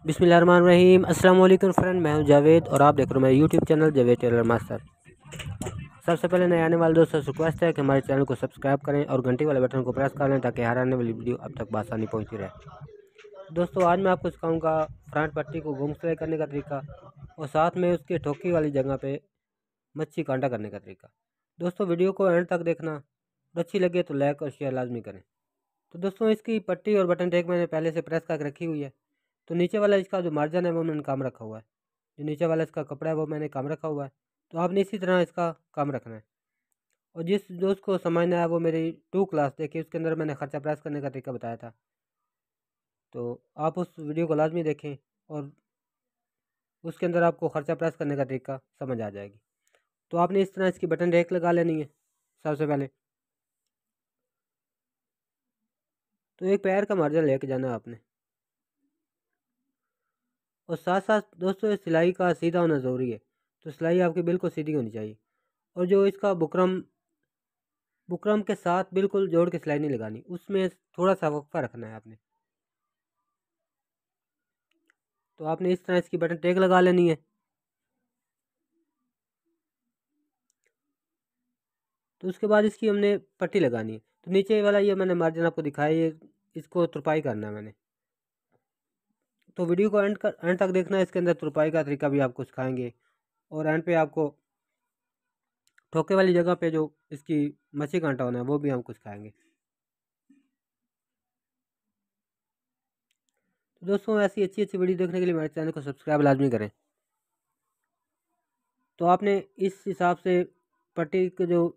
बिस्मिल्लाहिर्रहमानिर्रहीम। अस्सलाम वालेकुम फ्रेंड, मैं हूं जावेद और आप देख रहे हो मेरा YouTube channel Javed tailor master. सबसे पहले नए आने वाले दोस्तों से रिक्वेस्ट है कि हमारे चैनल को सब्सक्राइब करें और घंटी वाले बटन को प्रेस कर लें ताकि हर आने वाली वीडियो अब तक आसानी पहुंचती रहे। दोस्तों आज मैं आपको सिखाऊंगा फ्रंट पट्टी को घूम सिलाई करने का तरीका और साथ में उसके ठोकी वाली जगह पे मच्छी कांटा करने का तरीका। दोस्तों वीडियो को एंड तक देखना और अच्छी लगे तो लाइक और शेयर लाजमी करें। तो दोस्तों इसकी पट्टी और बटन टेक मैंने पहले से प्रेस करके रखी हुई है। तो नीचे वाला इसका जो मार्जिन है वो मैंने काम रखा हुआ है, जो नीचे वाला इसका कपड़ा है वो मैंने काम रखा हुआ है। तो आपने इसी तरह इसका काम रखना है। और जिस दोस्त को समझना है वो मेरी 2 क्लास देखिए, उसके अंदर मैंने खर्चा प्रेस करने का तरीका बताया था, तो आप उस वीडियो को लाजमी देखें और उसके अंदर आपको खर्चा प्रेस करने का तरीका समझ आ जाएगी। तो आपने इस तरह इसकी बटन रेक लगा लेनी है। सबसे पहले तो एक पैर का मार्जिन लेके जाना है आपने, और साथ साथ दोस्तों सिलाई का सीधा होना ज़रूरी है। तो सिलाई आपकी बिल्कुल सीधी होनी चाहिए और जो इसका बुकरम बुकरम के साथ बिल्कुल जोड़ के सिलाई नहीं लगानी, उसमें थोड़ा सा वक्फा रखना है आपने। तो आपने इस तरह इसकी बटन टेक लगा लेनी है। तो उसके बाद इसकी हमने पट्टी लगानी है। तो नीचे वाला ये मैंने मार्जिन आपको दिखाया, ये इसको तुरपाई करना है मैंने। तो वीडियो को एंड तक देखना है, इसके अंदर तुरपाई का तरीका भी आपको सिखाएंगे और एंड पे आपको ठोके वाली जगह पे जो इसकी मच्छी कांटा होना है वो भी आपको सिखाएंगे। तो दोस्तों ऐसी अच्छी अच्छी वीडियो देखने के लिए मेरे चैनल को सब्सक्राइब लाजमी करें। तो आपने इस हिसाब से पट्टी को जो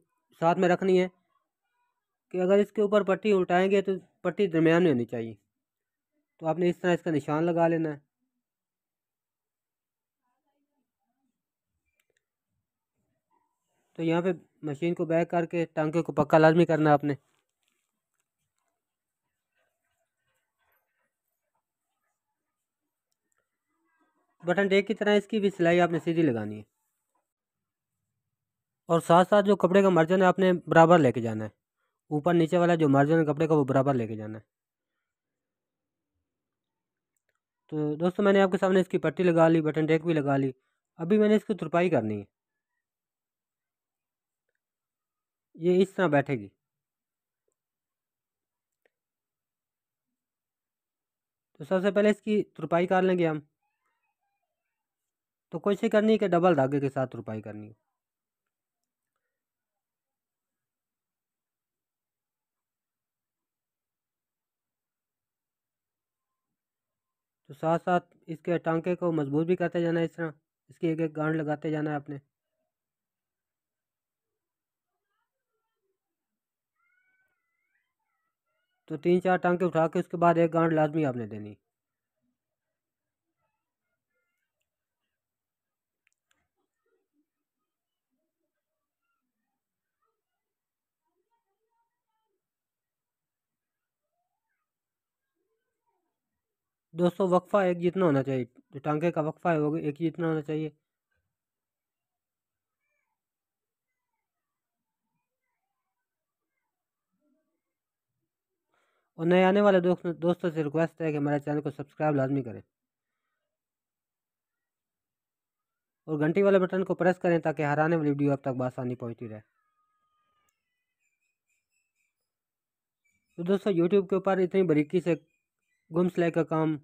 साथ में रखनी है कि अगर इसके ऊपर पट्टी उल्टाएंगे तो पट्टी दरमियान में होनी चाहिए। तो आपने इस तरह इसका निशान लगा लेना है। तो यहाँ पे मशीन को बैक करके टांके को पक्का लाजमी करना है आपने। बटन टेक की तरह इसकी भी सिलाई आपने सीधी लगानी है और साथ साथ जो कपड़े का मार्जिन है आपने बराबर लेके जाना है। ऊपर नीचे वाला जो मार्जिन है कपड़े का वो बराबर लेके जाना है। तो दोस्तों मैंने आपके सामने इसकी पट्टी लगा ली, बटन टेक भी लगा ली। अभी मैंने इसकी तुरपाई करनी है। ये इस तरह बैठेगी। तो सबसे पहले इसकी तुरपाई कर लेंगे हम। तो कोशिश करनी है कि डबल धागे के साथ तुरपाई करनी है। तो साथ साथ इसके टांके को मजबूत भी करते जाना है। इस तरह इसकी एक एक गांठ लगाते जाना है आपने। तो 3-4 टांके उठा के उसके बाद एक गांठ लाजमी आपने देनी। दोस्तों वक्फा एक जितना होना चाहिए, जो टांके का वक्फा है वो एक जितना होना चाहिए। और नए आने वाले दोस्तों से रिक्वेस्ट है कि हमारे चैनल को सब्सक्राइब लाजमी करें और घंटी वाले बटन को प्रेस करें ताकि हर आने वाली वीडियो अब तक बआसानी पहुंचती रहे। तो दोस्तों यूट्यूब के ऊपर इतनी बारीकी से गुम सिलाई का काम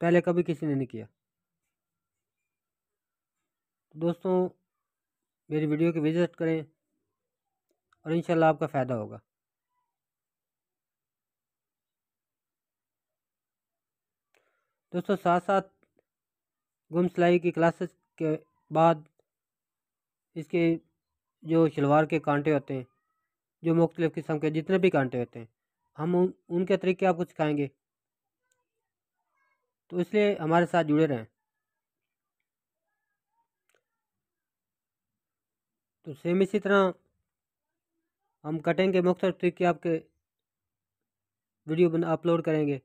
पहले कभी किसी ने नहीं किया। तो दोस्तों मेरी वीडियो की विजिट करें और इंशाल्लाह आपका फ़ायदा होगा। दोस्तों साथ साथ गुम सिलाई की क्लासेस के बाद इसके जो शलवार के कांटे होते हैं, जो मुख्तलिफ़ किस्म के जितने भी कांटे होते हैं, हम उनके तरीके आपको सिखाएंगे। तो इसलिए हमारे साथ जुड़े रहें। तो सेम इसी तरह हम कटिंग के मुख्तलिफ तरीके आपके वीडियो बना अपलोड करेंगे।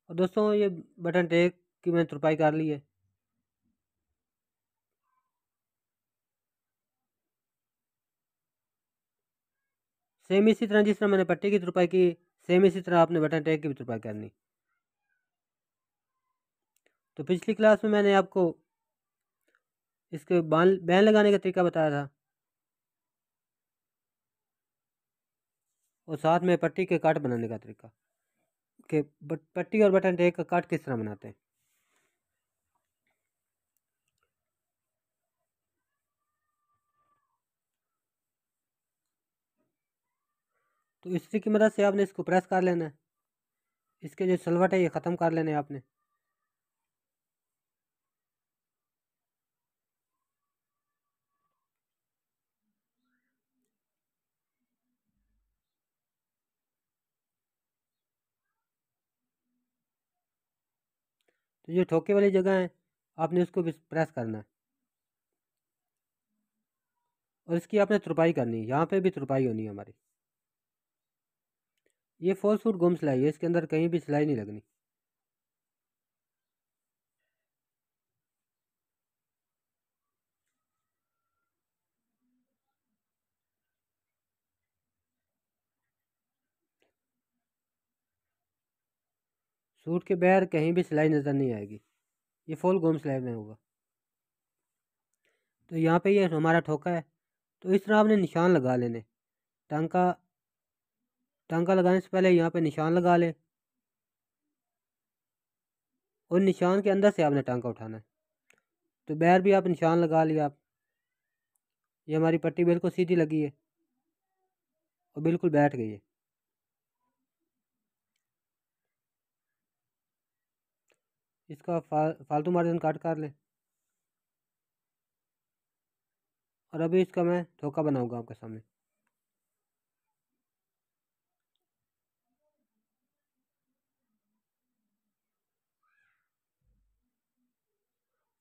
और दोस्तों ये बटन टेक की मैंने तुरपाई कर ली है। सेम इसी तरह जिस तरह मैंने पट्टी की तुरपाई की, सेम इसी तरह आपने बटन टेक की भी तुरपाई करनी। तो पिछली क्लास में मैंने आपको इसके बैन लगाने का तरीका बताया था और साथ में पट्टी के काट बनाने का तरीका कि पट्टी और बटन टेक का काट किस तरह बनाते हैं। तो इसी की मदद से आपने इसको प्रेस कर लेना है। इसके जो सलवट है ये ख़त्म कर लेने आपने। तो ये ठोके वाली जगह है, आपने उसको भी प्रेस करना है और इसकी आपने तुरपाई करनी है। यहाँ पे भी तुरपाई होनी है हमारी। ये फॉल्स सूट गुम सिलाई है, इसके अंदर कहीं भी सिलाई नहीं लगनी। सूट के बैर कहीं भी सिलाई नज़र नहीं आएगी, ये फुल गुम सिलाई में होगा। तो यहाँ पे ये हमारा ठोका है। तो इस तरह आपने निशान लगा लेने। टांका टांका लगाने से पहले यहाँ पे निशान लगा ले और निशान के अंदर से आपने टांका उठाना है। तो बैर भी आप निशान लगा लिया आप। ये हमारी पट्टी बिल्कुल सीधी लगी है और बिल्कुल बैठ गई है। इसका फालतू मार्जिन काट कर लें और अभी इसका मैं ठोका बनाऊंगा आपके सामने।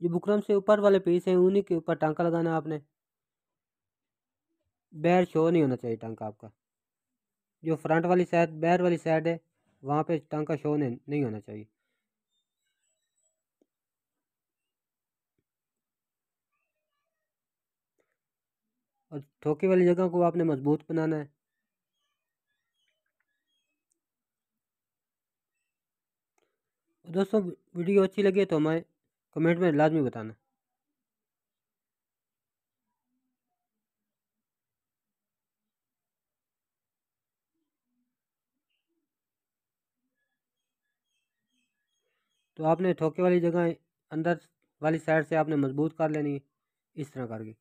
ये बुकरम से ऊपर वाले पीस हैं, उन्हीं के ऊपर टांका लगाना आपने। बैर शो नहीं होना चाहिए टांका आपका। जो फ्रंट वाली साइड बैर वाली साइड है वहाँ पे टांका शो नहीं होना चाहिए। और ठोके वाली जगह को आपने मजबूत बनाना है। दोस्तों वीडियो अच्छी लगी तो हमें कमेंट में लाजमी बताना। तो आपने ठोके वाली जगह अंदर वाली साइड से आपने मजबूत कर लेनी है इस तरह करके।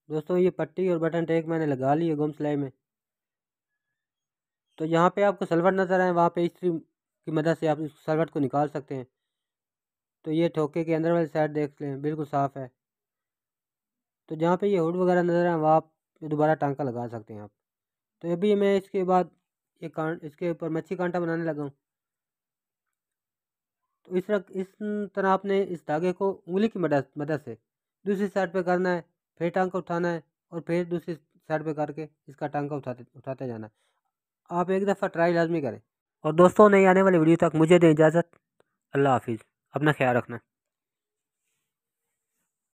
दोस्तों ये पट्टी और बटन टेक मैंने लगा ली है गुम सिलाई में। तो यहाँ पे आपको सलवट नज़र आए, वहाँ पे इस्त्री की मदद से आप इस सलवट को निकाल सकते हैं। तो ये ठोके के अंदर वाली साइड देख लें बिल्कुल साफ़ है। तो जहाँ पे ये हुड वगैरह नज़र आए वहाँ आप दोबारा टांका लगा सकते हैं आप। तो अभी मैं इसके बाद इसके ऊपर मच्छी कांटा बनाने लगा हूँ। तो इस तरह आपने इस धागे को उंगली की मदद मदद से दूसरी साइड पे करना है, फिर टांका उठाना है और फिर दूसरी साइड पे करके इसका टांका उठाते उठाते जाना है। आप एक दफ़ा ट्राई लाजमी करें। और दोस्तों नई आने वाली वीडियो तक मुझे दें इजाज़त। अल्लाह हाफिज़। अपना ख्याल रखना।